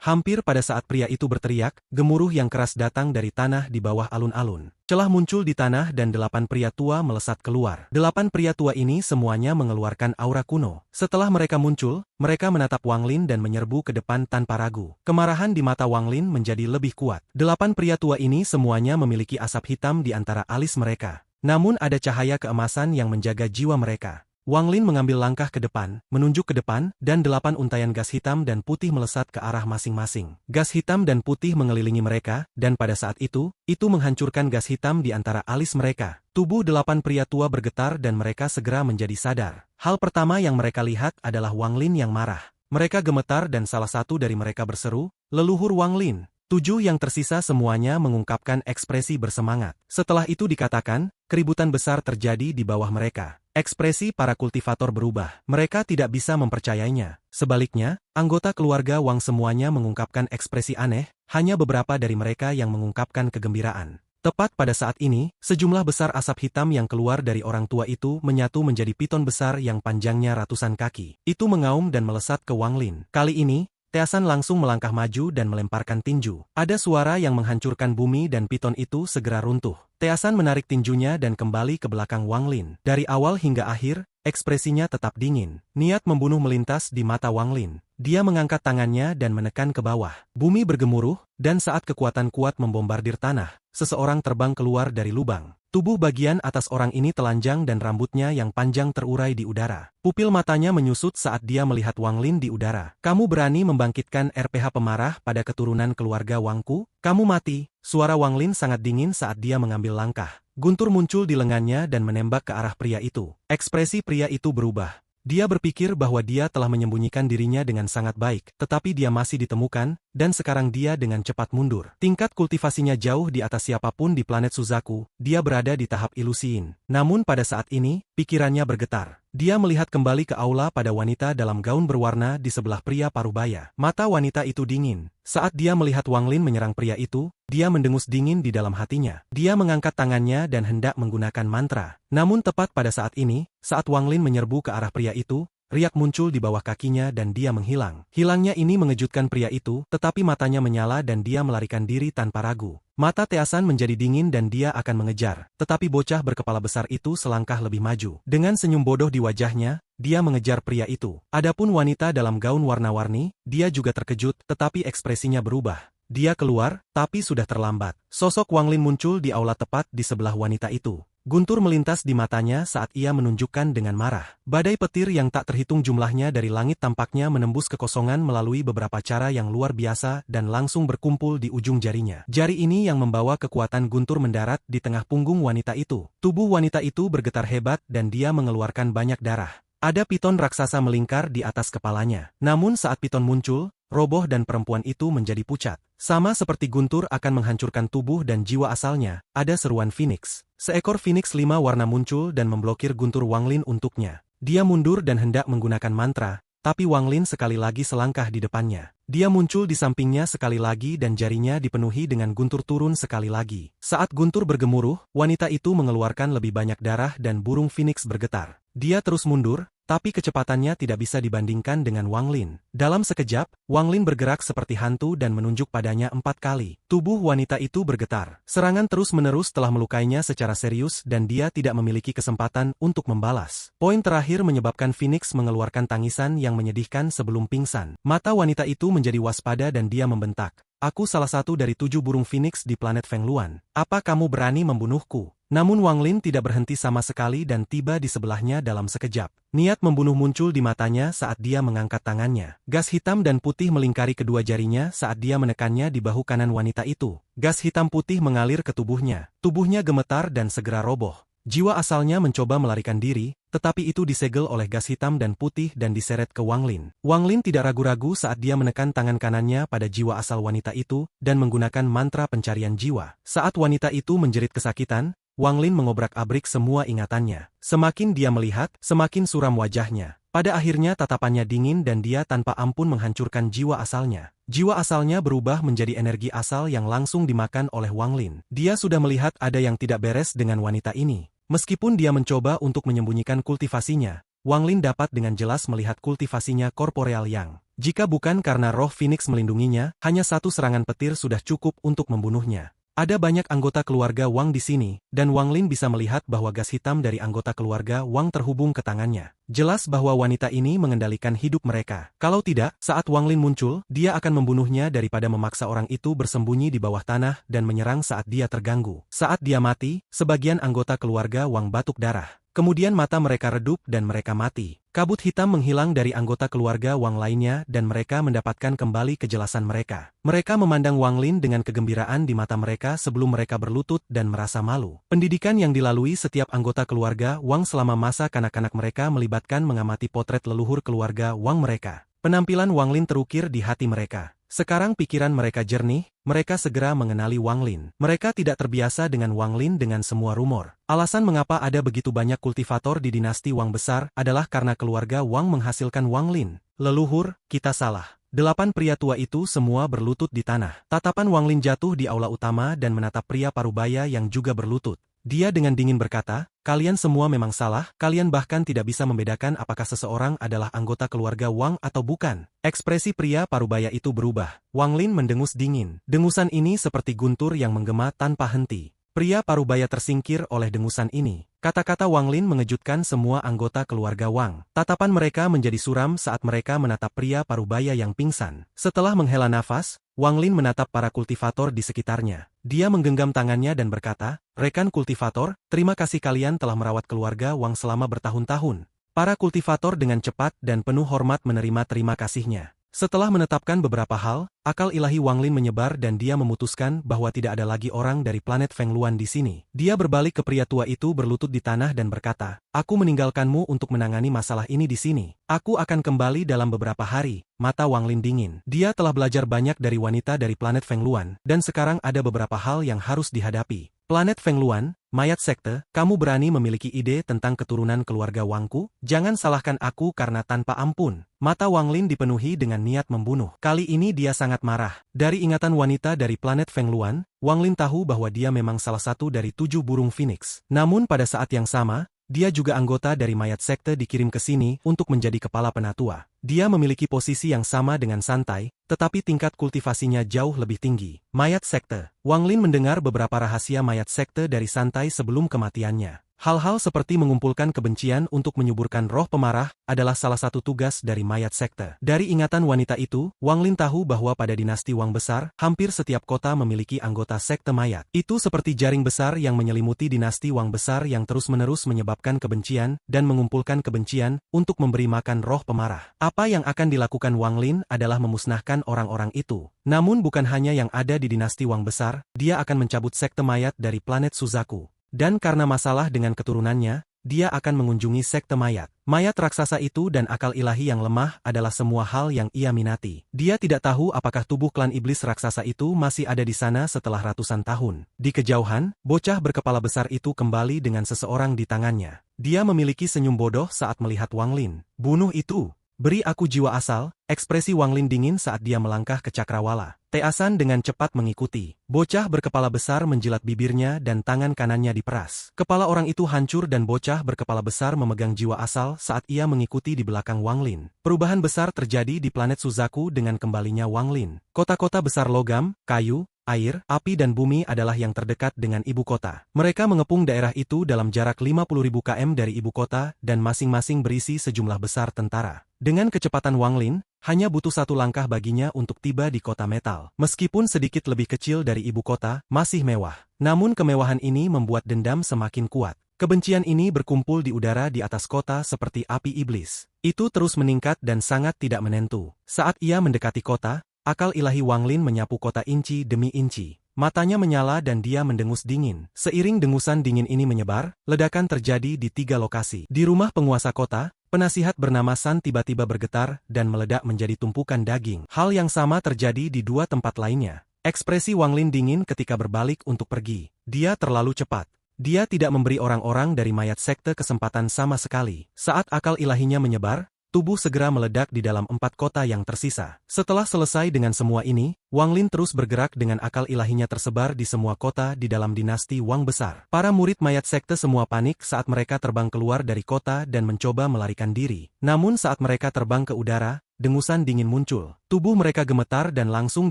Hampir pada saat pria itu berteriak, gemuruh yang keras datang dari tanah di bawah alun-alun. Celah muncul di tanah dan 8 pria tua melesat keluar. 8 pria tua ini semuanya mengeluarkan aura kuno. Setelah mereka muncul, mereka menatap Wang Lin dan menyerbu ke depan tanpa ragu. Kemarahan di mata Wang Lin menjadi lebih kuat. 8 pria tua ini semuanya memiliki asap hitam di antara alis mereka. Namun ada cahaya keemasan yang menjaga jiwa mereka. Wang Lin mengambil langkah ke depan, menunjuk ke depan, dan 8 untaian gas hitam dan putih melesat ke arah masing-masing. Gas hitam dan putih mengelilingi mereka, dan pada saat itu menghancurkan gas hitam di antara alis mereka. Tubuh 8 pria tua bergetar dan mereka segera menjadi sadar. Hal pertama yang mereka lihat adalah Wang Lin yang marah. Mereka gemetar dan salah satu dari mereka berseru, "Leluhur Wang Lin." 7 yang tersisa semuanya mengungkapkan ekspresi bersemangat. Setelah itu dikatakan, keributan besar terjadi di bawah mereka. Ekspresi para kultivator berubah. Mereka tidak bisa mempercayainya. Sebaliknya, anggota keluarga Wang semuanya mengungkapkan ekspresi aneh, hanya beberapa dari mereka yang mengungkapkan kegembiraan. Tepat pada saat ini, sejumlah besar asap hitam yang keluar dari orang tua itu menyatu menjadi piton besar yang panjangnya ratusan kaki. Itu mengaum dan melesat ke Wang Lin. Kali ini, Teasan langsung melangkah maju dan melemparkan tinju. Ada suara yang menghancurkan bumi dan piton itu segera runtuh. Teasan menarik tinjunya dan kembali ke belakang Wang Lin. Dari awal hingga akhir, ekspresinya tetap dingin. Niat membunuh melintas di mata Wang Lin. Dia mengangkat tangannya dan menekan ke bawah. Bumi bergemuruh, dan saat kekuatan kuat membombardir tanah, seseorang terbang keluar dari lubang. Tubuh bagian atas orang ini telanjang dan rambutnya yang panjang terurai di udara. Pupil matanya menyusut saat dia melihat Wang Lin di udara. "Kamu berani membangkitkan RPH pemarah pada keturunan keluarga Wangku? Kamu mati." Suara Wang Lin sangat dingin saat dia mengambil langkah. Guntur muncul di lengannya dan menembak ke arah pria itu. Ekspresi pria itu berubah. Dia berpikir bahwa dia telah menyembunyikan dirinya dengan sangat baik, tetapi dia masih ditemukan, dan sekarang dia dengan cepat mundur. Tingkat kultivasinya jauh di atas siapapun di planet Suzaku, dia berada di tahap ilusiin. Namun pada saat ini, pikirannya bergetar. Dia melihat kembali ke aula pada wanita dalam gaun berwarna di sebelah pria parubaya. Mata wanita itu dingin. Saat dia melihat Wang Lin menyerang pria itu, dia mendengus dingin di dalam hatinya. Dia mengangkat tangannya dan hendak menggunakan mantra. Namun tepat pada saat ini, saat Wang Lin menyerbu ke arah pria itu, riak muncul di bawah kakinya dan dia menghilang. Hilangnya ini mengejutkan pria itu, tetapi matanya menyala dan dia melarikan diri tanpa ragu. Mata Teasan menjadi dingin dan dia akan mengejar. Tetapi bocah berkepala besar itu selangkah lebih maju. Dengan senyum bodoh di wajahnya, dia mengejar pria itu. Adapun wanita dalam gaun warna-warni, dia juga terkejut, tetapi ekspresinya berubah. Dia keluar, tapi sudah terlambat. Sosok Wang Lin muncul di aula tepat di sebelah wanita itu. Guntur melintas di matanya saat ia menunjukkan dengan marah. Badai petir yang tak terhitung jumlahnya dari langit tampaknya menembus kekosongan melalui beberapa cara yang luar biasa dan langsung berkumpul di ujung jarinya. Jari ini yang membawa kekuatan Guntur mendarat di tengah punggung wanita itu. Tubuh wanita itu bergetar hebat dan dia mengeluarkan banyak darah. Ada piton raksasa melingkar di atas kepalanya. Namun saat piton muncul, roboh dan perempuan itu menjadi pucat. Sama seperti Guntur akan menghancurkan tubuh dan jiwa asalnya, ada seruan Phoenix. Seekor Phoenix 5 warna muncul dan memblokir Guntur Wang Lin untuknya. Dia mundur dan hendak menggunakan mantra, tapi Wang Lin sekali lagi selangkah di depannya. Dia muncul di sampingnya sekali lagi dan jarinya dipenuhi dengan Guntur turun sekali lagi. Saat Guntur bergemuruh, wanita itu mengeluarkan lebih banyak darah dan burung Phoenix bergetar. Dia terus mundur, tapi kecepatannya tidak bisa dibandingkan dengan Wang Lin. Dalam sekejap, Wang Lin bergerak seperti hantu dan menunjuk padanya 4 kali. Tubuh wanita itu bergetar. Serangan terus-menerus telah melukainya secara serius dan dia tidak memiliki kesempatan untuk membalas. Poin terakhir menyebabkan Phoenix mengeluarkan tangisan yang menyedihkan sebelum pingsan. Mata wanita itu menjadi waspada dan dia membentak. "Aku salah satu dari 7 burung Phoenix di planet Fengluan. Apa kamu berani membunuhku?" Namun Wang Lin tidak berhenti sama sekali dan tiba di sebelahnya dalam sekejap. Niat membunuh muncul di matanya saat dia mengangkat tangannya. Gas hitam dan putih melingkari kedua jarinya saat dia menekannya di bahu kanan wanita itu. Gas hitam putih mengalir ke tubuhnya. Tubuhnya gemetar dan segera roboh. Jiwa asalnya mencoba melarikan diri, tetapi itu disegel oleh gas hitam dan putih dan diseret ke Wang Lin. Wang Lin tidak ragu-ragu saat dia menekan tangan kanannya pada jiwa asal wanita itu dan menggunakan mantra pencarian jiwa. Saat wanita itu menjerit kesakitan, Wang Lin mengobrak-abrik semua ingatannya. Semakin dia melihat, semakin suram wajahnya. Pada akhirnya tatapannya dingin dan dia tanpa ampun menghancurkan jiwa asalnya. Jiwa asalnya berubah menjadi energi asal yang langsung dimakan oleh Wang Lin. Dia sudah melihat ada yang tidak beres dengan wanita ini. Meskipun dia mencoba untuk menyembunyikan kultivasinya, Wang Lin dapat dengan jelas melihat kultivasinya korporeal yang Jika bukan karena roh Phoenix melindunginya, hanya satu serangan petir sudah cukup untuk membunuhnya. Ada banyak anggota keluarga Wang di sini, dan Wang Lin bisa melihat bahwa gas hitam dari anggota keluarga Wang terhubung ke tangannya. Jelas bahwa wanita ini mengendalikan hidup mereka. Kalau tidak, saat Wang Lin muncul, dia akan membunuhnya daripada memaksa orang itu bersembunyi di bawah tanah dan menyerang saat dia terganggu. Saat dia mati, sebagian anggota keluarga Wang batuk darah. Kemudian mata mereka redup dan mereka mati. Kabut hitam menghilang dari anggota keluarga Wang lainnya dan mereka mendapatkan kembali kejelasan mereka. Mereka memandang Wang Lin dengan kegembiraan di mata mereka sebelum mereka berlutut dan merasa malu. Pendidikan yang dilalui setiap anggota keluarga Wang selama masa kanak-kanak mereka melibatkan mengamati potret leluhur keluarga Wang mereka. Penampilan Wang Lin terukir di hati mereka. Sekarang pikiran mereka jernih, mereka segera mengenali Wang Lin. Mereka tidak terbiasa dengan Wang Lin dengan semua rumor. Alasan mengapa ada begitu banyak kultivator di dinasti Wang besar adalah karena keluarga Wang menghasilkan Wang Lin. Leluhur, kita salah. 8 pria tua itu semua berlutut di tanah. Tatapan Wang Lin jatuh di aula utama dan menatap pria parubaya yang juga berlutut. Dia dengan dingin berkata, kalian semua memang salah, kalian bahkan tidak bisa membedakan apakah seseorang adalah anggota keluarga Wang atau bukan. Ekspresi pria parubaya itu berubah. Wang Lin mendengus dingin. Dengusan ini seperti guntur yang menggema tanpa henti. Pria parubaya tersingkir oleh dengusan ini. Kata-kata Wang Lin mengejutkan semua anggota keluarga Wang. Tatapan mereka menjadi suram saat mereka menatap pria parubaya yang pingsan. Setelah menghela nafas, Wang Lin menatap para kultivator di sekitarnya. Dia menggenggam tangannya dan berkata, rekan kultivator, terima kasih kalian telah merawat keluarga Wang selama bertahun-tahun. Para kultivator dengan cepat dan penuh hormat menerima terima kasihnya. Setelah menetapkan beberapa hal, akal ilahi Wang Lin menyebar dan dia memutuskan bahwa tidak ada lagi orang dari planet Feng Luan di sini. Dia berbalik ke pria tua itu berlutut di tanah dan berkata, aku meninggalkanmu untuk menangani masalah ini di sini. Aku akan kembali dalam beberapa hari. Mata Wang Lin dingin. Dia telah belajar banyak dari wanita dari planet Feng Luan, dan sekarang ada beberapa hal yang harus dihadapi. Planet Feng Luan, mayat sekte, kamu berani memiliki ide tentang keturunan keluarga Wangku? Jangan salahkan aku karena tanpa ampun. Mata Wang Lin dipenuhi dengan niat membunuh. Kali ini dia sangat marah. Dari ingatan wanita dari planet Feng Luan, Wang Lin tahu bahwa dia memang salah satu dari 7 burung Phoenix. Namun pada saat yang sama, dia juga anggota dari mayat sekte dikirim ke sini untuk menjadi kepala penatua. Dia memiliki posisi yang sama dengan santai, tetapi tingkat kultivasinya jauh lebih tinggi. Mayat sekte. Wang Lin mendengar beberapa rahasia mayat sekte dari santai sebelum kematiannya. Hal-hal seperti mengumpulkan kebencian untuk menyuburkan roh pemarah adalah salah satu tugas dari mayat sekte. Dari ingatan wanita itu, Wang Lin tahu bahwa pada dinasti Wang besar, hampir setiap kota memiliki anggota sekte mayat. Itu seperti jaring besar yang menyelimuti dinasti Wang besar yang terus-menerus menyebabkan kebencian dan mengumpulkan kebencian untuk memberi makan roh pemarah. Apa yang akan dilakukan Wang Lin adalah memusnahkan orang-orang itu. Namun bukan hanya yang ada di dinasti Wang besar, dia akan mencabut sekte mayat dari planet Suzaku. Dan karena masalah dengan keturunannya, dia akan mengunjungi sekte mayat. Mayat raksasa itu dan akal ilahi yang lemah adalah semua hal yang ia minati. Dia tidak tahu apakah tubuh klan iblis raksasa itu masih ada di sana setelah ratusan tahun. Di kejauhan, bocah berkepala besar itu kembali dengan seseorang di tangannya. Dia memiliki senyum bodoh saat melihat Wang Lin. Bunuh itu. Beri aku jiwa asal, ekspresi Wang Lin dingin saat dia melangkah ke cakrawala. Teasan dengan cepat mengikuti. Bocah berkepala besar menjilat bibirnya dan tangan kanannya diperas. Kepala orang itu hancur dan bocah berkepala besar memegang jiwa asal saat ia mengikuti di belakang Wang Lin. Perubahan besar terjadi di planet Suzaku dengan kembalinya Wang Lin. Kota-kota besar logam, kayu, air, api dan bumi adalah yang terdekat dengan ibu kota. Mereka mengepung daerah itu dalam jarak 50.000 km dari ibu kota dan masing-masing berisi sejumlah besar tentara. Dengan kecepatan Wang Lin, hanya butuh satu langkah baginya untuk tiba di kota metal. Meskipun sedikit lebih kecil dari ibu kota, masih mewah. Namun kemewahan ini membuat dendam semakin kuat. Kebencian ini berkumpul di udara di atas kota seperti api iblis. Itu terus meningkat dan sangat tidak menentu. Saat ia mendekati kota, akal ilahi Wang Lin menyapu kota inci demi inci. Matanya menyala dan dia mendengus dingin. Seiring dengusan dingin ini menyebar, ledakan terjadi di 3 lokasi. Di rumah penguasa kota, penasihat bernama San tiba-tiba bergetar dan meledak menjadi tumpukan daging. Hal yang sama terjadi di 2 tempat lainnya. Ekspresi Wang Lin dingin ketika berbalik untuk pergi. Dia terlalu cepat. Dia tidak memberi orang-orang dari mayat sekte kesempatan sama sekali. Saat akal ilahinya menyebar, tubuh segera meledak di dalam 4 kota yang tersisa. Setelah selesai dengan semua ini, Wang Lin terus bergerak dengan akal ilahinya tersebar di semua kota di dalam dinasti Wang besar. Para murid mayat sekte semua panik saat mereka terbang keluar dari kota dan mencoba melarikan diri. Namun saat mereka terbang ke udara, dengusan dingin muncul. Tubuh mereka gemetar dan langsung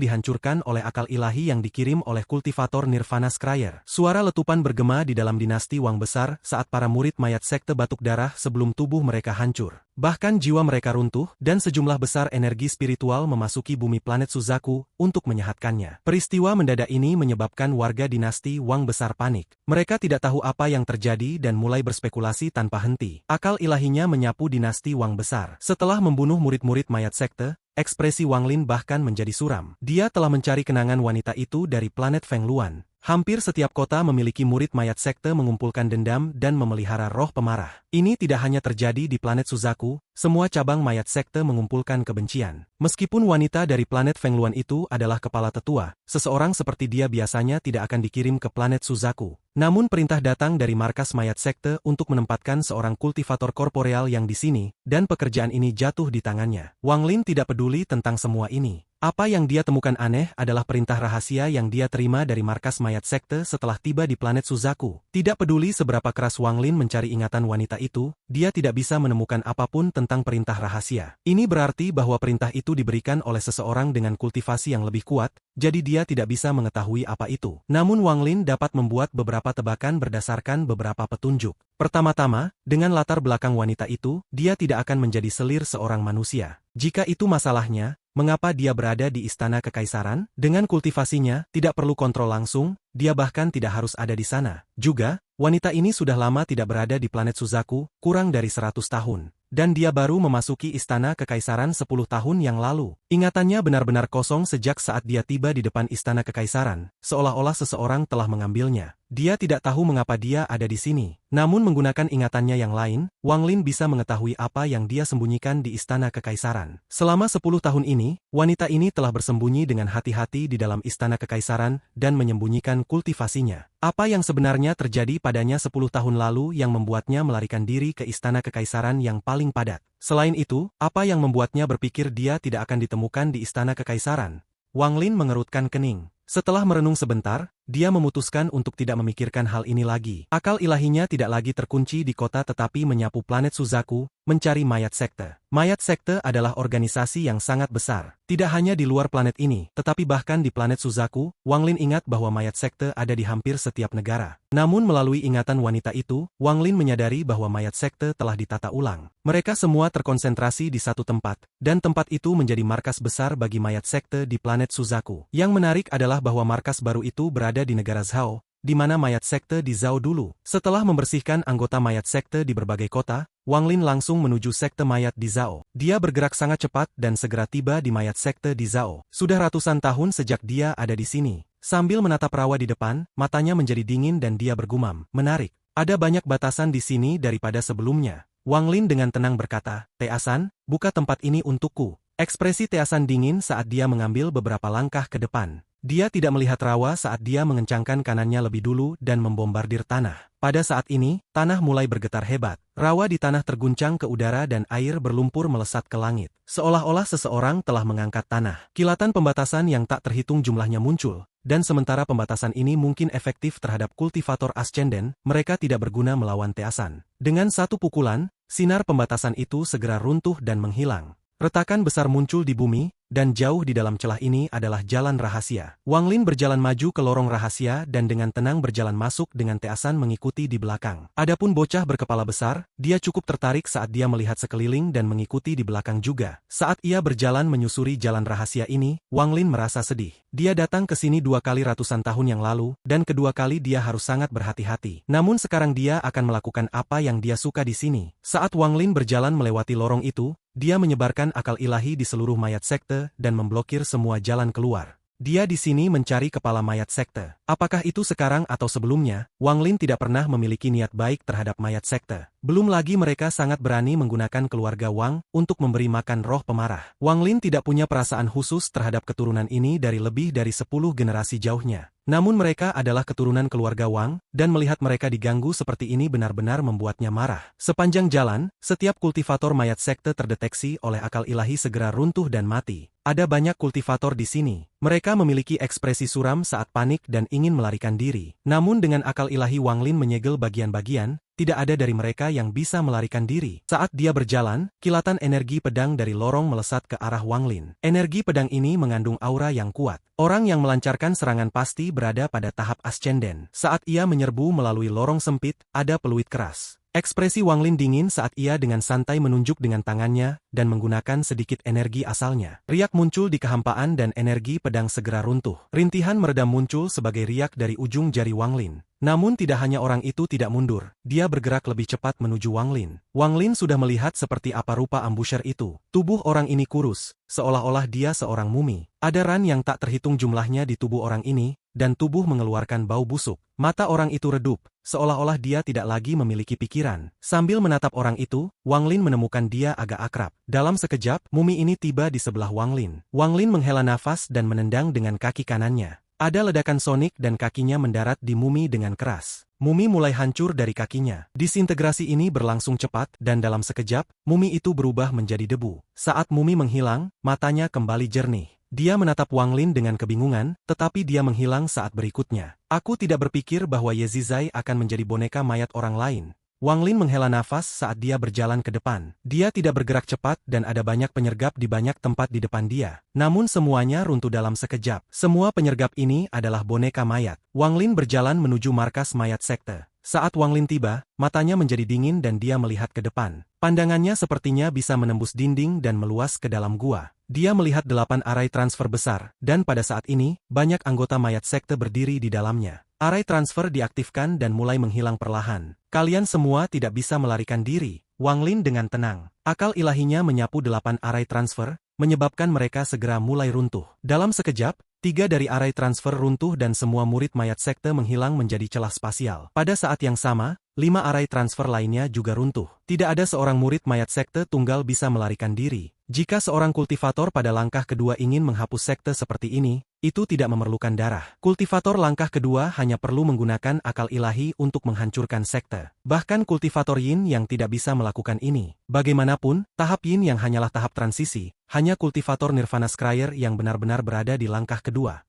dihancurkan oleh akal ilahi yang dikirim oleh kultivator Nirvana Scryer. Suara letupan bergema di dalam dinasti Wang besar saat para murid mayat sekte batuk darah sebelum tubuh mereka hancur. Bahkan jiwa mereka runtuh, dan sejumlah besar energi spiritual memasuki bumi planet Suzaku untuk menyehatkannya. Peristiwa mendadak ini menyebabkan warga dinasti Wang besar panik. Mereka tidak tahu apa yang terjadi dan mulai berspekulasi tanpa henti. Akal ilahinya menyapu dinasti Wang besar. Setelah membunuh murid-murid mayat sekte, ekspresi Wang Lin bahkan menjadi suram. Dia telah mencari kenangan wanita itu dari planet Feng Luan. Hampir setiap kota memiliki murid mayat sekte mengumpulkan dendam dan memelihara roh pemarah. Ini tidak hanya terjadi di planet Suzaku, semua cabang mayat sekte mengumpulkan kebencian. Meskipun wanita dari planet Feng Luan itu adalah kepala tetua, seseorang seperti dia biasanya tidak akan dikirim ke planet Suzaku. Namun perintah datang dari markas mayat sekte untuk menempatkan seorang kultivator korporeal yang di sini, dan pekerjaan ini jatuh di tangannya. Wang Lin tidak peduli tentang semua ini. Apa yang dia temukan aneh adalah perintah rahasia yang dia terima dari markas mayat sekte setelah tiba di planet Suzaku. Tidak peduli seberapa keras Wang Lin mencari ingatan wanita itu, dia tidak bisa menemukan apapun tentang perintah rahasia. Ini berarti bahwa perintah itu diberikan oleh seseorang dengan kultivasi yang lebih kuat, jadi dia tidak bisa mengetahui apa itu. Namun Wang Lin dapat membuat beberapa tebakan berdasarkan beberapa petunjuk. Pertama-tama, dengan latar belakang wanita itu, dia tidak akan menjadi selir seorang manusia. Jika itu masalahnya, mengapa dia berada di istana kekaisaran? Dengan kultivasinya, tidak perlu kontrol langsung, dia bahkan tidak harus ada di sana. Juga, wanita ini sudah lama tidak berada di planet Suzaku, kurang dari 100 tahun. Dan dia baru memasuki istana kekaisaran 10 tahun yang lalu. Ingatannya benar-benar kosong sejak saat dia tiba di depan istana kekaisaran, seolah-olah seseorang telah mengambilnya. Dia tidak tahu mengapa dia ada di sini. Namun menggunakan ingatannya yang lain, Wang Lin bisa mengetahui apa yang dia sembunyikan di istana kekaisaran. Selama 10 tahun ini, wanita ini telah bersembunyi dengan hati-hati di dalam istana kekaisaran dan menyembunyikan kultivasinya. Apa yang sebenarnya terjadi padanya 10 tahun lalu yang membuatnya melarikan diri ke istana kekaisaran yang paling padat? Selain itu, apa yang membuatnya berpikir dia tidak akan ditemukan di istana kekaisaran? Wang Lin mengerutkan kening. Setelah merenung sebentar, dia memutuskan untuk tidak memikirkan hal ini lagi. Akal ilahinya tidak lagi terkunci di kota tetapi menyapu planet Suzaku, mencari mayat sekte. Mayat sekte adalah organisasi yang sangat besar. Tidak hanya di luar planet ini, tetapi bahkan di planet Suzaku, Wang Lin ingat bahwa mayat sekte ada di hampir setiap negara. Namun melalui ingatan wanita itu, Wang Lin menyadari bahwa mayat sekte telah ditata ulang. Mereka semua terkonsentrasi di satu tempat, dan tempat itu menjadi markas besar bagi mayat sekte di planet Suzaku. Yang menarik adalah bahwa markas baru itu berada di negara Zhao, di mana mayat sekte di Zhao dulu. Setelah membersihkan anggota mayat sekte di berbagai kota, Wang Lin langsung menuju sekte mayat di Zhao. Dia bergerak sangat cepat dan segera tiba di mayat sekte di Zhao. Sudah ratusan tahun sejak dia ada di sini. Sambil menatap rawa di depan, matanya menjadi dingin dan dia bergumam, menarik. Ada banyak batasan di sini daripada sebelumnya. Wang Lin dengan tenang berkata, "Teasan, buka tempat ini untukku." Ekspresi Teasan dingin saat dia mengambil beberapa langkah ke depan. Dia tidak melihat rawa saat dia mengencangkan kanannya lebih dulu dan membombardir tanah. Pada saat ini, tanah mulai bergetar hebat. Rawa di tanah terguncang ke udara dan air berlumpur melesat ke langit. Seolah-olah seseorang telah mengangkat tanah. Kilatan pembatasan yang tak terhitung jumlahnya muncul. Dan sementara pembatasan ini mungkin efektif terhadap kultivator ascenden, mereka tidak berguna melawan Teasan. Dengan satu pukulan, sinar pembatasan itu segera runtuh dan menghilang. Retakan besar muncul di bumi, dan jauh di dalam celah ini adalah jalan rahasia. Wang Lin berjalan maju ke lorong rahasia dan dengan tenang berjalan masuk dengan Teasan mengikuti di belakang. Adapun bocah berkepala besar, dia cukup tertarik saat dia melihat sekeliling dan mengikuti di belakang juga. Saat ia berjalan menyusuri jalan rahasia ini, Wang Lin merasa sedih. Dia datang ke sini 2 kali ratusan tahun yang lalu, dan kedua kali dia harus sangat berhati-hati. Namun sekarang dia akan melakukan apa yang dia suka di sini. Saat Wang Lin berjalan melewati lorong itu, dia menyebarkan akal ilahi di seluruh mayat sekte dan memblokir semua jalan keluar. Dia di sini mencari kepala mayat sekte. Apakah itu sekarang atau sebelumnya, Wang Lin tidak pernah memiliki niat baik terhadap mayat sekte. Belum lagi mereka sangat berani menggunakan keluarga Wang untuk memberi makan roh pemarah. Wang Lin tidak punya perasaan khusus terhadap keturunan ini dari lebih dari 10 generasi jauhnya. Namun mereka adalah keturunan keluarga Wang, dan melihat mereka diganggu seperti ini benar-benar membuatnya marah. Sepanjang jalan, setiap kultivator mayat sekte terdeteksi oleh akal ilahi segera runtuh dan mati. Ada banyak kultivator di sini. Mereka memiliki ekspresi suram saat panik dan ingin melarikan diri. Namun dengan akal ilahi Wang Lin menyegel bagian-bagian, tidak ada dari mereka yang bisa melarikan diri. Saat dia berjalan, kilatan energi pedang dari lorong melesat ke arah Wang Lin. Energi pedang ini mengandung aura yang kuat. Orang yang melancarkan serangan pasti berada pada tahap ascenden. Saat ia menyerbu melalui lorong sempit, ada peluit keras. Ekspresi Wang Lin dingin saat ia dengan santai menunjuk dengan tangannya dan menggunakan sedikit energi asalnya. Riak muncul di kehampaan dan energi pedang segera runtuh. Rintihan meredam muncul sebagai riak dari ujung jari Wang Lin. Namun tidak hanya orang itu tidak mundur, dia bergerak lebih cepat menuju Wang Lin. Wang Lin sudah melihat seperti apa rupa ambusher itu. Tubuh orang ini kurus, seolah-olah dia seorang mumi. Ada ran yang tak terhitung jumlahnya di tubuh orang ini, dan tubuh mengeluarkan bau busuk. Mata orang itu redup, seolah-olah dia tidak lagi memiliki pikiran. Sambil menatap orang itu, Wang Lin menemukan dia agak akrab. Dalam sekejap, mumi ini tiba di sebelah Wang Lin. Wang Lin menghela nafas dan menendang dengan kaki kanannya. Ada ledakan sonik dan kakinya mendarat di mumi dengan keras. Mumi mulai hancur dari kakinya. Disintegrasi ini berlangsung cepat dan dalam sekejap, mumi itu berubah menjadi debu. Saat mumi menghilang, matanya kembali jernih. Dia menatap Wang Lin dengan kebingungan, tetapi dia menghilang saat berikutnya. Aku tidak berpikir bahwa Ye Zizai akan menjadi boneka mayat orang lain. Wang Lin menghela nafas saat dia berjalan ke depan. Dia tidak bergerak cepat dan ada banyak penyergap di banyak tempat di depan dia. Namun semuanya runtuh dalam sekejap. Semua penyergap ini adalah boneka mayat. Wang Lin berjalan menuju markas mayat sekte. Saat Wang Lin tiba, matanya menjadi dingin dan dia melihat ke depan. Pandangannya sepertinya bisa menembus dinding dan meluas ke dalam gua. Dia melihat 8 arai transfer besar, dan pada saat ini, banyak anggota mayat sekte berdiri di dalamnya. Arai transfer diaktifkan dan mulai menghilang perlahan. Kalian semua tidak bisa melarikan diri, Wang Lin dengan tenang. Akal ilahinya menyapu 8 arai transfer, menyebabkan mereka segera mulai runtuh. Dalam sekejap, 3 dari arai transfer runtuh dan semua murid mayat sekte menghilang menjadi celah spasial. Pada saat yang sama, 5 arai transfer lainnya juga runtuh. Tidak ada seorang murid mayat sekte tunggal bisa melarikan diri. Jika seorang kultivator pada langkah kedua ingin menghapus sekte seperti ini, itu tidak memerlukan darah. Kultivator langkah kedua hanya perlu menggunakan akal ilahi untuk menghancurkan sekte. Bahkan kultivator Yin yang tidak bisa melakukan ini. Bagaimanapun, tahap Yin yang hanyalah tahap transisi, hanya kultivator Nirvana Scryer yang benar-benar berada di langkah kedua.